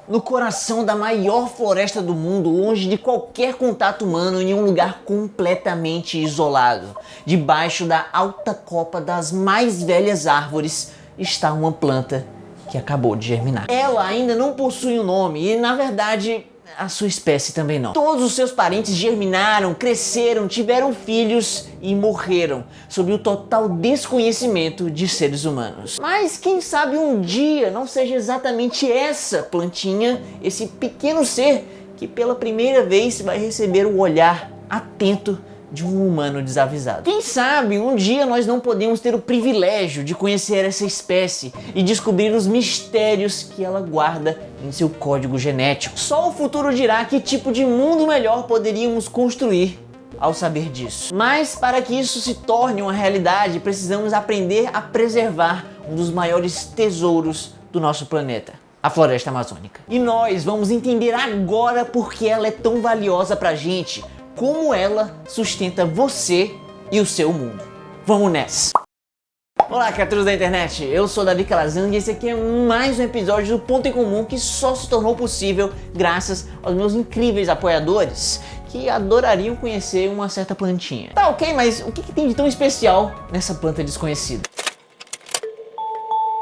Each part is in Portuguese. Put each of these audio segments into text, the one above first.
no coração da maior floresta do mundo, longe de qualquer contato humano, em um lugar completamente isolado, debaixo da alta copa das mais velhas árvores, está uma planta que acabou de germinar. Ela ainda não possui um nome e, na verdade, a sua espécie também não. Todos os seus parentes germinaram, cresceram, tiveram filhos e morreram, sob o total desconhecimento de seres humanos. Mas quem sabe um dia não seja exatamente essa plantinha, esse pequeno ser, que pela primeira vez vai receber o olhar atento de um humano desavisado. Quem sabe um dia nós não podemos ter o privilégio de conhecer essa espécie e descobrir os mistérios que ela guarda em seu código genético. Só o futuro dirá que tipo de mundo melhor poderíamos construir ao saber disso. Mas para que isso se torne uma realidade, precisamos aprender a preservar um dos maiores tesouros do nosso planeta: a floresta amazônica. E nós vamos entender agora por que ela é tão valiosa pra gente, como ela sustenta você e o seu mundo. Vamos nessa! Olá, criaturas da internet, eu sou Davi Calazans e esse aqui é mais um episódio do Ponto em Comum, que só se tornou possível graças aos meus incríveis apoiadores, que adorariam conhecer uma certa plantinha. Tá ok, mas o que tem de tão especial nessa planta desconhecida?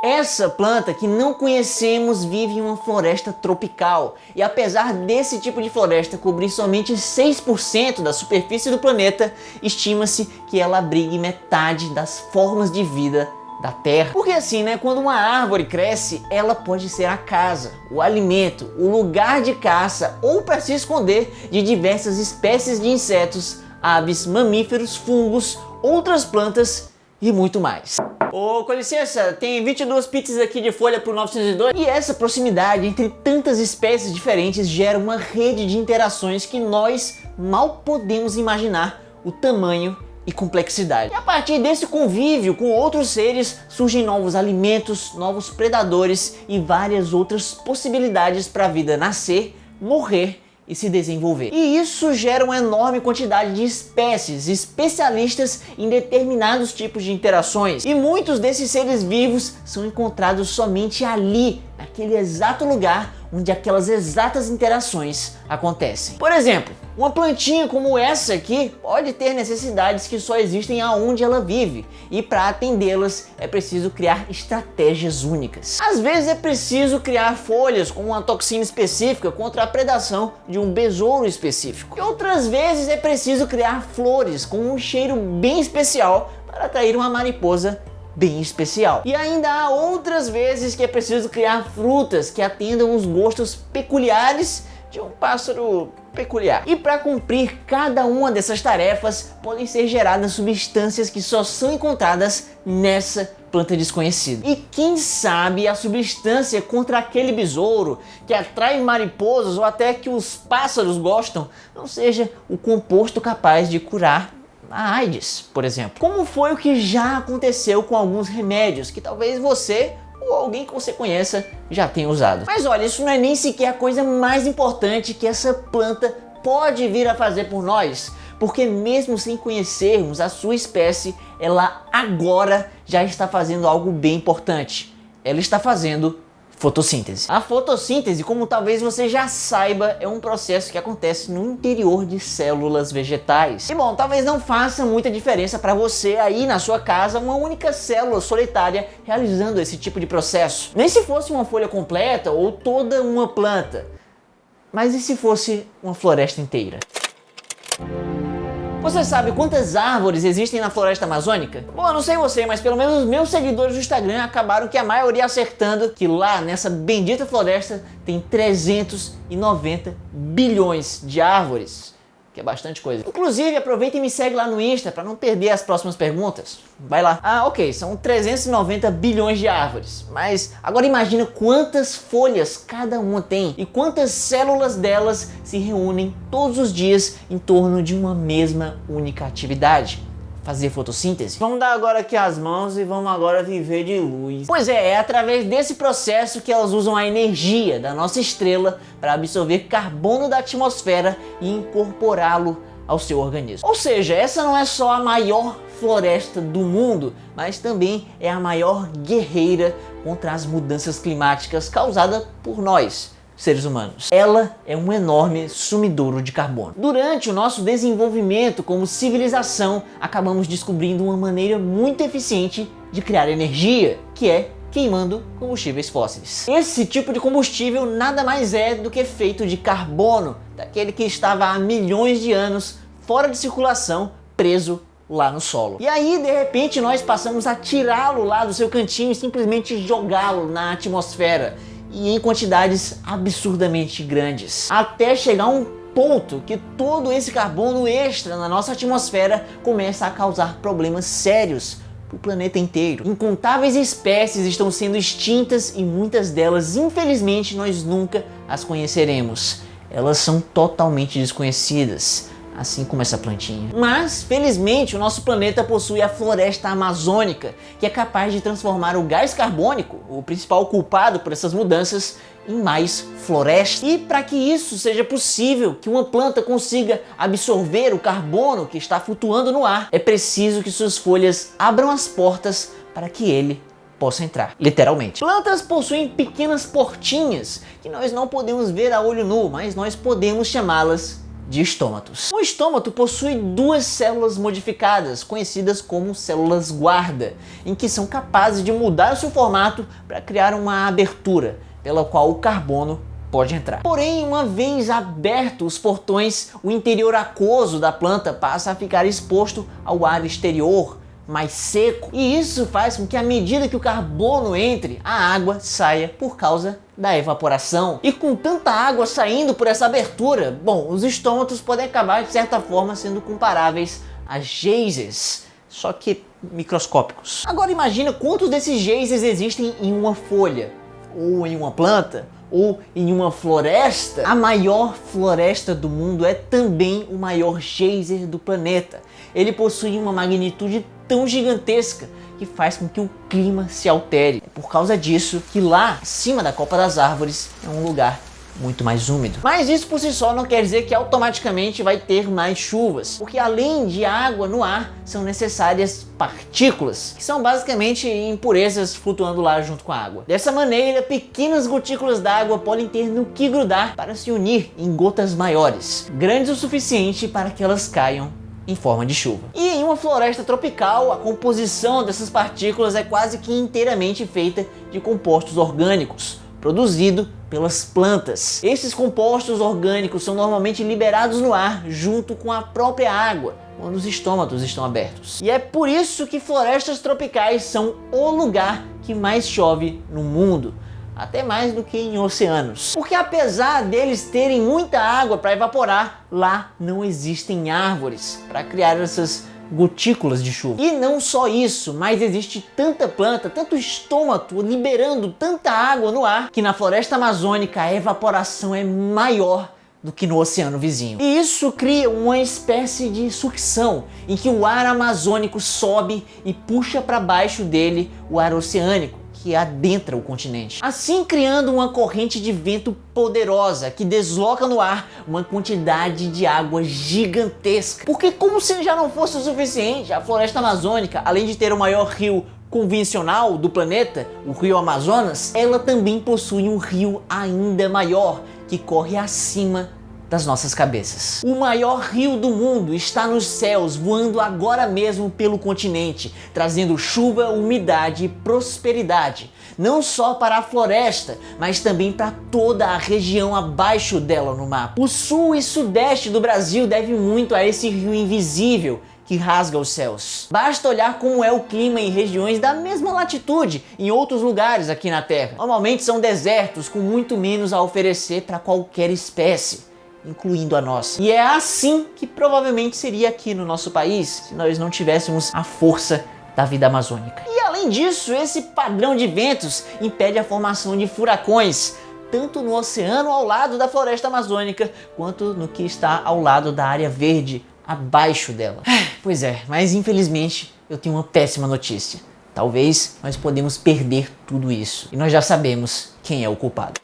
Essa planta que não conhecemos vive em uma floresta tropical e, apesar desse tipo de floresta cobrir somente 6% da superfície do planeta, estima-se que ela abrigue metade das formas de vida da Terra. Porque assim, né, quando uma árvore cresce, ela pode ser a casa, o alimento, o lugar de caça ou para se esconder de diversas espécies de insetos, aves, mamíferos, fungos, outras plantas e muito mais. Ô, com licença, tem 22 pizzas aqui de folha por 902. E essa proximidade entre tantas espécies diferentes gera uma rede de interações que nós mal podemos imaginar o tamanho e complexidade. E a partir desse convívio com outros seres, surgem novos alimentos, novos predadores e várias outras possibilidades para a vida nascer, morrer e se desenvolver. E isso gera uma enorme quantidade de espécies, especialistas em determinados tipos de interações. E muitos desses seres vivos são encontrados somente ali, naquele exato lugar onde aquelas exatas interações acontecem. Por exemplo, uma plantinha como essa aqui pode ter necessidades que só existem aonde ela vive, e para atendê-las é preciso criar estratégias únicas. Às vezes é preciso criar folhas com uma toxina específica contra a predação de um besouro específico. E outras vezes é preciso criar flores com um cheiro bem especial para atrair uma mariposa bem especial. E ainda há outras vezes que é preciso criar frutas que atendam os gostos peculiares de um pássaro peculiar. E para cumprir cada uma dessas tarefas, podem ser geradas substâncias que só são encontradas nessa planta desconhecida. E quem sabe a substância contra aquele besouro que atrai mariposas ou até que os pássaros gostam não seja o composto capaz de curar a AIDS, por exemplo. Como foi o que já aconteceu com alguns remédios que talvez você ou alguém que você conheça já tenha usado. Mas olha, isso não é nem sequer a coisa mais importante que essa planta pode vir a fazer por nós, porque mesmo sem conhecermos a sua espécie, ela agora já está fazendo algo bem importante. Ela está fazendo fotossíntese. A fotossíntese, como talvez você já saiba, é um processo que acontece no interior de células vegetais. E bom, talvez não faça muita diferença para você aí na sua casa uma única célula solitária realizando esse tipo de processo. Nem se fosse uma folha completa ou toda uma planta. Mas e se fosse uma floresta inteira? Você sabe quantas árvores existem na floresta amazônica? Bom, eu não sei você, mas pelo menos os meus seguidores do Instagram acabaram que a maioria acertando que lá nessa bendita floresta tem 390 bilhões de árvores, que é bastante coisa. Inclusive, aproveita e me segue lá no Insta para não perder as próximas perguntas. Vai lá. Ah, ok, são 390 bilhões de árvores, mas agora imagina quantas folhas cada uma tem e quantas células delas se reúnem todos os dias em torno de uma mesma única atividade: fazer fotossíntese. Vamos dar agora aqui as mãos e vamos agora viver de luz. Pois é através desse processo que elas usam a energia da nossa estrela para absorver carbono da atmosfera e incorporá-lo ao seu organismo. Ou seja, essa não é só a maior floresta do mundo, mas também é a maior guerreira contra as mudanças climáticas causadas por nós, seres humanos. Ela é um enorme sumidouro de carbono. Durante o nosso desenvolvimento como civilização, acabamos descobrindo uma maneira muito eficiente de criar energia, que é queimando combustíveis fósseis. Esse tipo de combustível nada mais é do que feito de carbono, daquele que estava há milhões de anos fora de circulação, preso lá no solo. E aí, de repente, nós passamos a tirá-lo lá do seu cantinho e simplesmente jogá-lo na atmosfera, e em quantidades absurdamente grandes, até chegar a um ponto que todo esse carbono extra na nossa atmosfera começa a causar problemas sérios para o planeta inteiro. Incontáveis espécies estão sendo extintas e muitas delas, infelizmente, nós nunca as conheceremos. Elas são totalmente desconhecidas, assim como essa plantinha. Mas, felizmente, o nosso planeta possui a floresta amazônica, que é capaz de transformar o gás carbônico, o principal culpado por essas mudanças, em mais floresta. E para que isso seja possível, que uma planta consiga absorver o carbono que está flutuando no ar, é preciso que suas folhas abram as portas para que ele possa entrar, literalmente. Plantas possuem pequenas portinhas que nós não podemos ver a olho nu, mas nós podemos chamá-las de estômatos. O estômato possui duas células modificadas, conhecidas como células guarda, em que são capazes de mudar o seu formato para criar uma abertura pela qual o carbono pode entrar. Porém, uma vez abertos os portões, o interior aquoso da planta passa a ficar exposto ao ar exterior, mais seco, e isso faz com que à medida que o carbono entre, a água saia por causa da evaporação. E com tanta água saindo por essa abertura, bom, os estômatos podem acabar de certa forma sendo comparáveis a geysers, só que microscópicos. Agora imagina quantos desses geysers existem em uma folha, ou em uma planta, ou em uma floresta. A maior floresta do mundo é também o maior geyser do planeta. Ele possui uma magnitude tão gigantesca que faz com que o clima se altere. É por causa disso que lá, acima da copa das árvores, é um lugar muito mais úmido. Mas isso por si só não quer dizer que automaticamente vai ter mais chuvas, porque além de água no ar, são necessárias partículas, que são basicamente impurezas flutuando lá junto com a água. Dessa maneira, pequenas gotículas d'água podem ter no que grudar para se unir em gotas maiores, grandes o suficiente para que elas caiam em forma de chuva. E em uma floresta tropical, a composição dessas partículas é quase que inteiramente feita de compostos orgânicos, produzido pelas plantas. Esses compostos orgânicos são normalmente liberados no ar junto com a própria água, quando os estômatos estão abertos. E é por isso que florestas tropicais são o lugar que mais chove no mundo, até mais do que em oceanos. Porque apesar deles terem muita água para evaporar, lá não existem árvores para criar essas gotículas de chuva. E não só isso, mas existe tanta planta, tanto estômato liberando tanta água no ar, que na floresta amazônica a evaporação é maior do que no oceano vizinho. E isso cria uma espécie de sucção, em que o ar amazônico sobe e puxa para baixo dele o ar oceânico, que adentra o continente, assim criando uma corrente de vento poderosa que desloca no ar uma quantidade de água gigantesca. Porque como se já não fosse o suficiente, a floresta amazônica, além de ter o maior rio convencional do planeta, o rio Amazonas, ela também possui um rio ainda maior, que corre acima das nossas cabeças. O maior rio do mundo está nos céus, voando agora mesmo pelo continente, trazendo chuva, umidade e prosperidade, não só para a floresta, mas também para toda a região abaixo dela no mapa. O sul e sudeste do Brasil devem muito a esse rio invisível que rasga os céus. Basta olhar como é o clima em regiões da mesma latitude em outros lugares aqui na Terra. Normalmente são desertos com muito menos a oferecer para qualquer espécie, incluindo a nossa. E é assim que provavelmente seria aqui no nosso país, se nós não tivéssemos a força da vida amazônica. E além disso, esse padrão de ventos impede a formação de furacões, tanto no oceano ao lado da floresta amazônica, quanto no que está ao lado da área verde, abaixo dela. Pois é, mas infelizmente eu tenho uma péssima notícia. Talvez nós podemos perder tudo isso. E nós já sabemos quem é o culpado.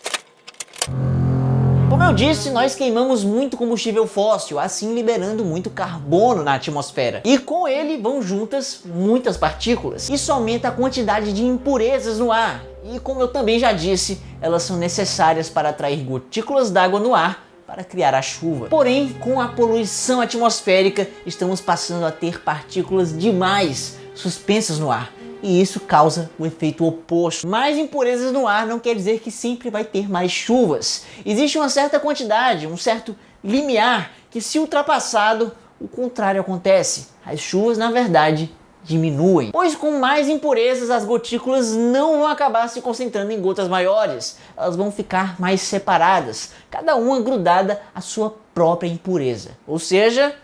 Como eu eu disse, nós queimamos muito combustível fóssil, assim liberando muito carbono na atmosfera. E com ele vão juntas muitas partículas. Isso aumenta a quantidade de impurezas no ar. E como eu também já disse, elas são necessárias para atrair gotículas d'água no ar para criar a chuva. Porém, com a poluição atmosférica, estamos passando a ter partículas demais suspensas no ar. E isso causa o efeito oposto. Mais impurezas no ar não quer dizer que sempre vai ter mais chuvas. Existe uma certa quantidade, um certo limiar, que se ultrapassado, o contrário acontece. As chuvas, na verdade, diminuem. Pois com mais impurezas, as gotículas não vão acabar se concentrando em gotas maiores. Elas vão ficar mais separadas, cada uma grudada à sua própria impureza. Ou seja,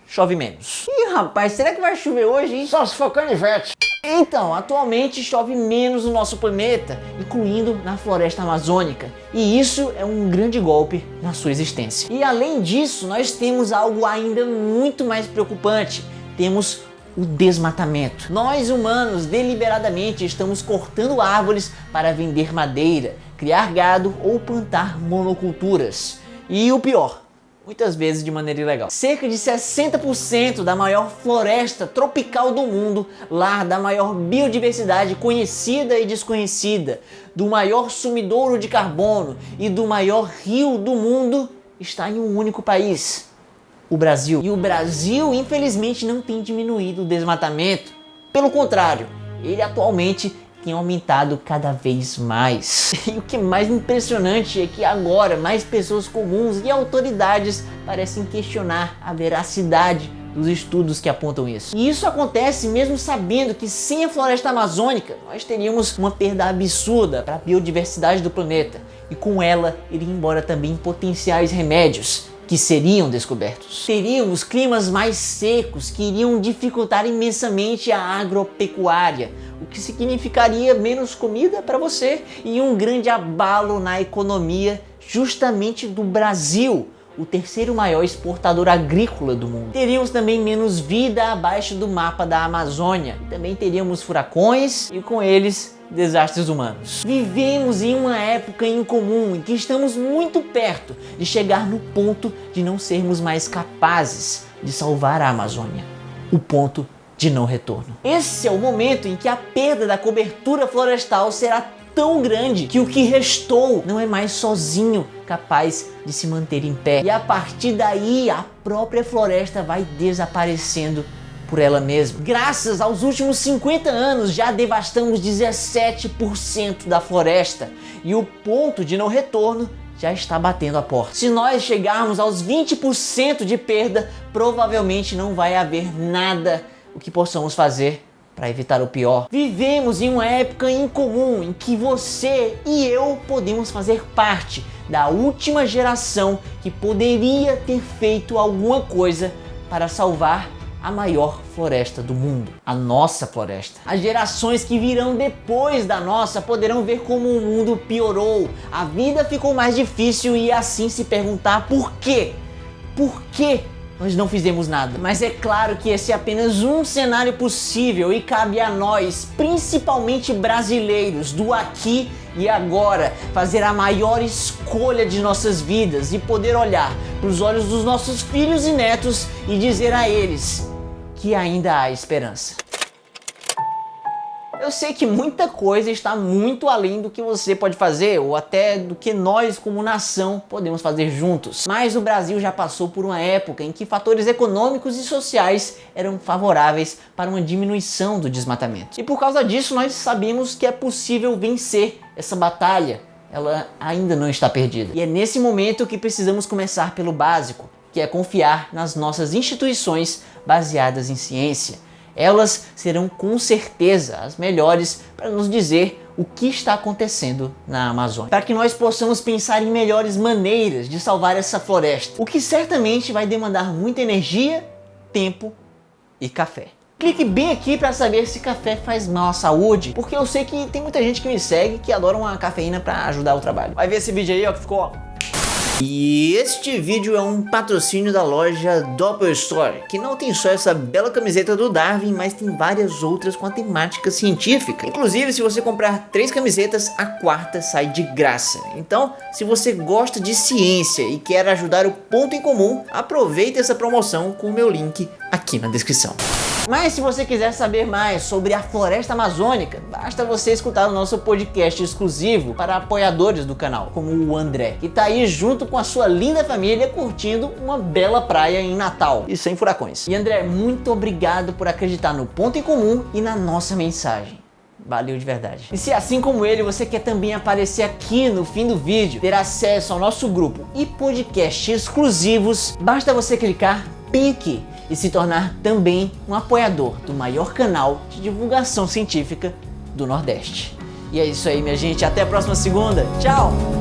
chove menos. Ih, rapaz, será que vai chover hoje, hein? Só se for canivete. Então, atualmente chove menos no nosso planeta, incluindo na floresta amazônica, e isso é um grande golpe na sua existência. E além disso, nós temos algo ainda muito mais preocupante. Temos o desmatamento. Nós humanos deliberadamente estamos cortando árvores para vender madeira, criar gado ou plantar monoculturas. E o pior, muitas vezes de maneira ilegal. Cerca de 60% da maior floresta tropical do mundo, lar da maior biodiversidade conhecida e desconhecida, do maior sumidouro de carbono e do maior rio do mundo, está em um único país: o Brasil. E o Brasil, infelizmente, não tem diminuído o desmatamento. Pelo contrário, ele atualmente tem aumentado cada vez mais. E o que é mais impressionante é que agora mais pessoas comuns e autoridades parecem questionar a veracidade dos estudos que apontam isso. E isso acontece mesmo sabendo que sem a floresta amazônica nós teríamos uma perda absurda para a biodiversidade do planeta, e com ela iria embora também potenciais remédios que seriam descobertos. Teríamos climas mais secos que iriam dificultar imensamente a agropecuária, o que significaria menos comida para você e um grande abalo na economia justamente do Brasil, o terceiro maior exportador agrícola do mundo. Teríamos também menos vida abaixo do mapa da Amazônia. Também teríamos furacões e com eles desastres humanos. Vivemos em uma época incomum em que estamos muito perto de chegar no ponto de não sermos mais capazes de salvar a Amazônia. O ponto de não retorno. Esse é o momento em que a perda da cobertura florestal será tão grande que o que restou não é mais sozinho capaz de se manter em pé. E a partir daí a própria floresta vai desaparecendo por ela mesma. Graças aos últimos 50 anos já devastamos 17% da floresta e o ponto de não retorno já está batendo a porta. Se nós chegarmos aos 20% de perda, provavelmente não vai haver nada o que possamos fazer para evitar o pior. Vivemos em uma época incomum em que você e eu podemos fazer parte da última geração que poderia ter feito alguma coisa para salvar a maior floresta do mundo, a nossa floresta. As gerações que virão depois da nossa poderão ver como o mundo piorou, a vida ficou mais difícil e assim se perguntar por quê? Por que nós não fizemos nada? Mas é claro que esse é apenas um cenário possível e cabe a nós, principalmente brasileiros, do aqui e agora, fazer a maior escolha de nossas vidas e poder olhar para os olhos dos nossos filhos e netos e dizer a eles que ainda há esperança. Eu sei que muita coisa está muito além do que você pode fazer ou até do que nós como nação podemos fazer juntos. Mas o Brasil já passou por uma época em que fatores econômicos e sociais eram favoráveis para uma diminuição do desmatamento. E por causa disso nós sabemos que é possível vencer essa batalha. Ela ainda não está perdida. E é nesse momento que precisamos começar pelo básico, que é confiar nas nossas instituições baseadas em ciência. Elas serão com certeza as melhores para nos dizer o que está acontecendo na Amazônia, para que nós possamos pensar em melhores maneiras de salvar essa floresta, o que certamente vai demandar muita energia, tempo e café. Clique bem aqui para saber se café faz mal à saúde, porque eu sei que tem muita gente que me segue que adora uma cafeína para ajudar o trabalho. Vai ver esse vídeo aí, ó, que ficou E este vídeo é um patrocínio da loja Doppel Store, que não tem só essa bela camiseta do Darwin, mas tem várias outras com a temática científica. Inclusive, se você comprar 3 camisetas, a 4ª sai de graça. Então, se você gosta de ciência e quer ajudar o Ponto em Comum, aproveite essa promoção com o meu link aqui na descrição. Mas se você quiser saber mais sobre a floresta amazônica, basta você escutar o nosso podcast exclusivo para apoiadores do canal, como o André, que tá aí junto com a sua linda família curtindo uma bela praia em Natal e sem furacões. E André, muito obrigado por acreditar no Ponto em Comum e na nossa mensagem. Valeu de verdade. E se assim como ele, você quer também aparecer aqui no fim do vídeo, ter acesso ao nosso grupo e podcast exclusivos, basta você clicar bem aqui e se tornar também um apoiador do maior canal de divulgação científica do Nordeste. E é isso aí, minha gente. Até a próxima segunda. Tchau!